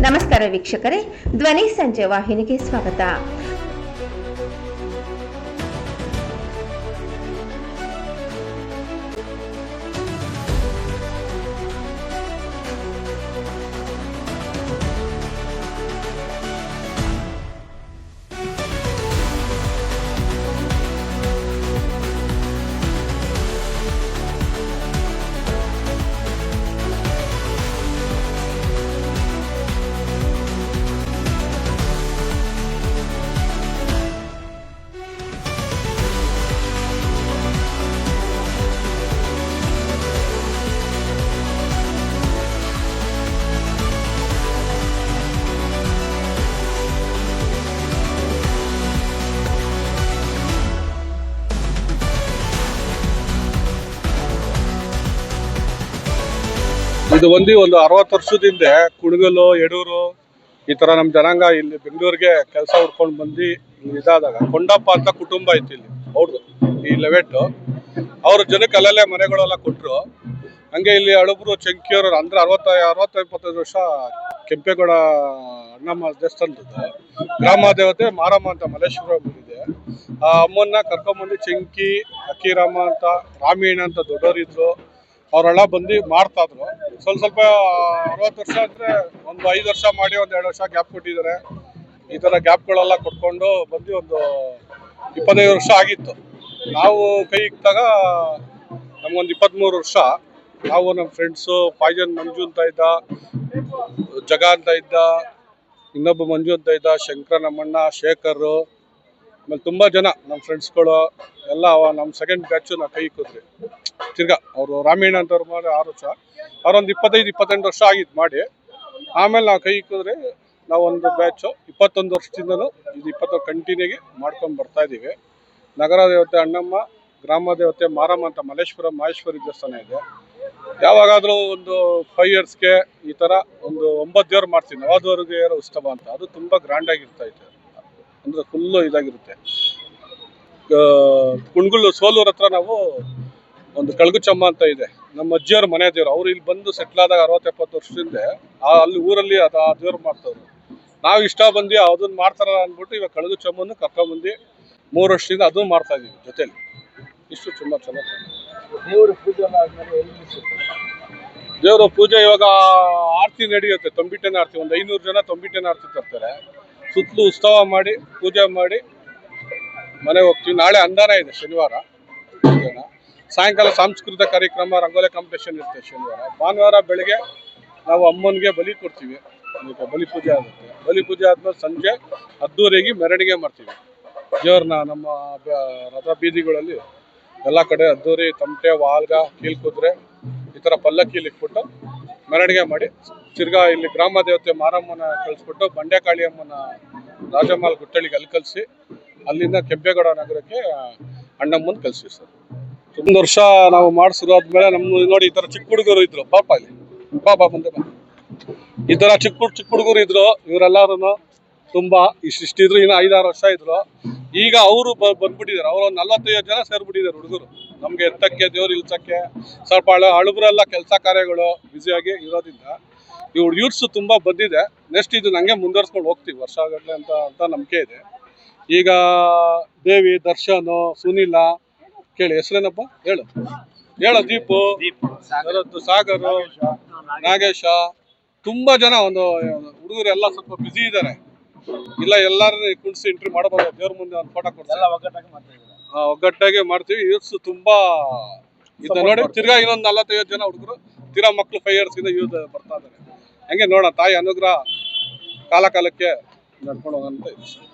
ನಮಸ್ಕಾರ ವೀಕ್ಷಕರೇ, ಧ್ವನಿ ಸಂಜೆ ವಾಹಿನಿಗೆ ಸ್ವಾಗತ. ಇದು ಒಂದು 60 ವರ್ಷದಿಂದ ಕುಣಗಲು ಯಡೂರು ಈ ತರ ನಮ್ಮ ಜನಾಂಗ ಇಲ್ಲಿ ಬೆಂಗಳೂರಿಗೆ ಕೆಲಸ ಹುಡ್ಕೊಂಡು ಬಂದು ಇದಾದಾಗ ಕೊಂಡಪ್ಪ ಅಂತ ಕುಟುಂಬ ಐತಿ ಇಲ್ಲಿ ಅವ್ರದ್ದು ಈ ಲೆವೆಟ್ ಅವ್ರ ಜನಕ್ಕೆ ಅಲ್ಲಲ್ಲೇ ಮನೆಗಳೆಲ್ಲ ಕೊಟ್ಟರು. ಹಂಗೆ ಇಲ್ಲಿ ಹಳಬ್ರು ಚಂಕಿಯವರು ಅಂದ್ರೆ 60-25 ವರ್ಷ ಕೆಂಪೇಗೌಡ ಅಣ್ಣಮ್ಮ ದೇವಸ್ಥಾನದ್ದು ಗ್ರಾಮ ದೇವತೆ ಮಾರಮ್ಮ ಅಂತ ಮಲ್ಲೇಶ್ವರ ಇದೆ. ಆ ಅಮ್ಮನ್ನ ಕರ್ಕೊಂಡ್ಬಂದು ಚಂಕಿ ಅಕ್ಕಿರಾಮ ಅಂತ ರಾಮೀಣ ಅಂತ ದೊಡ್ಡವರಿದ್ರು, ಅವರೆಲ್ಲ ಬಂದು ಮಾಡ್ತಾ ಇದ್ರು. ಸ್ವಲ್ಪ 60 ವರ್ಷ ಅಂದ್ರೆ ಒಂದು 5 ವರ್ಷ ಮಾಡಿ ಒಂದು 2 ವರ್ಷ ಗ್ಯಾಪ್ ಕೊಟ್ಟಿದ್ದಾರೆ. ಈ ತರ ಗ್ಯಾಪ್ಗಳೆಲ್ಲ ಕೊಟ್ಕೊಂಡು ಬಂದು ಒಂದು 25 ವರ್ಷ ಆಗಿತ್ತು. ನಾವು ಕೈ ಇಕ್ತಾಗ ನಮ್ಗೊಂದು 23 ವರ್ಷ. ನಾವು ನಮ್ಮ ಫ್ರೆಂಡ್ಸು ಪಾಯ್ಜನ್ ಮಂಜು ಅಂತ ಇದ್ದ, ಜಗ ಅಂತ ಇದ್ದ, ಇನ್ನೊಬ್ಬ ಮಂಜು ಅಂತ ಇದ್ದ, ಶಂಕರ ನಮ್ಮಣ್ಣ, ಶೇಖರ್, ಆಮೇಲೆ ತುಂಬಾ ಜನ ನಮ್ಮ ಫ್ರೆಂಡ್ಸ್ಗಳು ಎಲ್ಲ ನಮ್ಮ ಸೆಕೆಂಡ್ ಬ್ಯಾಚ್ ನಾವು ಕೈ ಇಕ್ಕಿದ್ರಿ. ತಿರ್ಗಾ ಅವರು ರಾಮೀಣ ಅಂತವ್ರು ಮಾಡಿ 6 ವರ್ಷ, ಅವ್ರೊಂದು 25-28 ವರ್ಷ ಆಗಿತ್ತು ಮಾಡಿ. ಆಮೇಲೆ ನಾವು ಕೈ ಇಕ್ಕಿದ್ರೆ ನಾವು ಒಂದು ಬ್ಯಾಚು 21 ವರ್ಷದಿಂದನೂ ಇದು 20 ಕಂಟಿನ್ಯೂಗೆ ಮಾಡ್ಕೊಂಡು ಬರ್ತಾ ಇದ್ದೀವಿ. ನಗರ ದೇವತೆ ಅಣ್ಣಮ್ಮ, ಗ್ರಾಮ ದೇವತೆ ಮಾರಮ್ಮ ಅಂತ ಮಹೇಶ್ವರಿ ದೇವಸ್ಥಾನ ಇದೆ. ಯಾವಾಗಾದ್ರೂ ಒಂದು 5 ಇಯರ್ಸ್ಗೆ ಈ ತರ ಒಂದು 9 ದೇವ್ರು ಮಾಡ್ತೀವಿ. ನವದವರಿಗೆ ಉತ್ಸವ ಅಂತ, ಅದು ತುಂಬಾ ಗ್ರ್ಯಾಂಡ್ ಆಗಿರ್ತಾ ಇದೆ. ಅಂದ್ರೆ ಫುಲ್ಲು ಇದಾಗಿರುತ್ತೆ. ಕುಣಗುಳು ಸೋಲೂರ್ ಹತ್ರ ನಾವು ಒಂದು ಕಳಗುಚಮ್ಮ ಅಂತ ಇದೆ, ನಮ್ಮ ಅಜ್ಜಿಯವ್ರ ಮನೆ ದೇವ್ರು. ಅವ್ರು ಇಲ್ಲಿ ಬಂದು ಸೆಟ್ಲ್ ಆದಾಗ 60-70 ವರ್ಷದಿಂದ ಅಲ್ಲಿ ಊರಲ್ಲಿ ಆ ದೇವ್ರು ಮಾಡ್ತವ್ರು. ನಾವು ಇಷ್ಟ ಬಂದು ಅದನ್ನ ಮಾಡ್ತಾರಲ್ಲ ಅಂದ್ಬಿಟ್ಟು ಇವಾಗ ಕಳಗುಚಮ್ಮನ್ನು ಕರ್ಕೊಂಡ್ಬಂದು 3 ವರ್ಷದಿಂದ ಅದನ್ನು ಮಾಡ್ತಾ ಇದೀವಿ ಜೊತೆಲಿ. ಇಷ್ಟು ತುಂಬಾ ಚೆನ್ನಾಗಿ ದೇವ್ರ ಪೂಜೆ ಇವಾಗ ಆರತಿ ನಡೆಯುತ್ತೆ. ತೊಂಬಿಟ್ಟೆನ ಆರತಿ ಒಂದು 500 ಜನ ತೊಂಬಿಟ್ಟೆನ ಆರತಿ ತರ್ತಾರೆ. ಸುತ್ತಲೂ ಉತ್ಸವ ಮಾಡಿ ಪೂಜೆ ಮಾಡಿ ಮನೆ ಹೋಗ್ತೀವಿ. ನಾಳೆ ಅಂದಾನ ಇದೆ ಶನಿವಾರ. ಸಾಯಂಕಾಲ ಸಾಂಸ್ಕೃತಿಕ ಕಾರ್ಯಕ್ರಮ, ರಂಗೋಲಿ ಕಾಂಪಿಟೇಷನ್ ಇರುತ್ತೆ ಶನಿವಾರ. ಭಾನುವಾರ ಬೆಳಗ್ಗೆ ನಾವು ಅಮ್ಮನಿಗೆ ಬಲಿ ಕೊಡ್ತೀವಿ. ಬಲಿ ಪೂಜೆ ಆಗುತ್ತೆ. ಬಲಿ ಪೂಜೆ ಆದ್ಮೇಲೆ ಸಂಜೆ ಅದ್ದೂರಿಗೆ ಮೆರವಣಿಗೆ ಮಾಡ್ತೀವಿ ದೇವ್ರನ್ನ. ನಮ್ಮ ರಥ ಬೀದಿಗಳಲ್ಲಿ ಎಲ್ಲ ಕಡೆ ಅದ್ದೂರಿ, ತಮಟೆ, ವಾಲ್ಗ, ಕೀಲ್ಕುದ್ರೆ ಈ ಥರ ಪಲ್ಲಕ್ಕಿಲಿ ಇಟ್ಬಿಟ್ಟು ಮೆರವಣಿಗೆ ಮಾಡಿ ತಿರ್ಗಾ ಇಲ್ಲಿ ಗ್ರಾಮ ದೇವತೆ ಮಾರಮ್ಮನ ಕಳಿಸ್ಬಿಟ್ಟು ಬಂಡೆಕಾಳಿ ಅಮ್ಮನ ರಾಜಮಾಲ್ ಗುಟ್ಟಳಿಗೆ ಅಲ್ಲಿ ಕಲಿಸಿ ಅಲ್ಲಿಂದ ಕೆಂಪೇಗೌಡ ನಗರಕ್ಕೆ ಅಣ್ಣಮ್ಮನ ಕಳಿಸಿ ಸರ್. 1 ವರ್ಷ ನಾವು ಮಾಡಿಸಿರೋ ಆದ್ಮೇಲೆ ನಮ್ಮ ನೋಡಿ ಈ ತರ ಚಿಕ್ಕ ಹುಡುಗರು ಇದ್ರು. ಪಾಪ ಇಲ್ಲಿ ಬಾ ಮುಂದೆ ಬಾ. ಈ ತರ ಚಿಕ್ಕ ಹುಡುಗರು ಇದ್ರು. ಇವರೆಲ್ಲರೂ ತುಂಬಾ ಇಷ್ಟಿದ್ರು. ಇನ್ನು 5-6 ವರ್ಷ ಇದ್ರು. ಈಗ ಅವರು ಬಂದ್ಬಿಟ್ಟಿದ್ದಾರೆ. ಅವ್ರು 45 ಜನ ಸೇರ್ಬಿಟ್ಟಿದ್ದಾರೆ ಹುಡುಗರು. ನಮ್ಗೆ ಎತ್ತಕ್ಕೆ, ದೇವ್ರು ಇಲ್ಸಕ್ಕೆ ಸ್ವಲ್ಪ ಹಳುಬರೆಲ್ಲ ಕೆಲಸ ಕಾರ್ಯಗಳು ಬ್ಯುಸಿಯಾಗಿ ಇರೋದ್ರಿಂದ ಯೂತ್ಸ್ ತುಂಬಾ ಬಂದಿದೆ. ನೆಕ್ಸ್ಟ್ ಇದು ನಂಗೆ ಮುಂದುವರ್ಸ್ಕೊಂಡು ಹೋಗ್ತೀವಿ ವರ್ಷಗಟ್ಟಲೆ ಅಂತ ನಂಬಿಕೆ ಇದೆ. ಈಗ ದೇವಿ, ದರ್ಶನ್, ಸುನಿಲ, ಕೇಳಿ ಹೆಸರೇನಪ್ಪ ಹೇಳು, ದೀಪು, ಸಾಗರ್, ನಾಗೇಶ, ತುಂಬಾ ಜನ ಒಂದು ಹುಡುಗರು ಎಲ್ಲ ಸ್ವಲ್ಪ ಬ್ಯುಸಿ ಇದ್ದಾರೆ. ಇಲ್ಲ ಎಲ್ಲಾರು ಕುಣಿಸಿ ಎಂಟ್ರಿ ಮಾಡಬಹುದು. ದೇವ್ರ ಮುಂದೆ ಒಂದು ಫೋಟೋ ಕೊಡ್ತಾರೆ, ಒಗ್ಗಟ್ಟಾಗಿ ಮಾಡ್ತೀವಿ. ಯೂತ್ಸ್ ತುಂಬಾ ಇದು ನೋಡಿ. ತಿರ್ಗಾ ಇನ್ನೊಂದು 45 ಜನ ಹುಡುಗರು, ತಿರ್ಗಾ ಮಕ್ಳು 5 ಇಯರ್ಸ್ ಇಂದ ಯೂತ್ ಬರ್ತಾ ಇದ್ದಾರೆ. ಹಂಗೆ ನೋಡೋಣ, ತಾಯಿ ಅನುಗ್ರಹ ಕಾಲಕ್ಕೆ ನಡ್ಕೊಂಡು ಹೋಗಂತ ಇದೆ.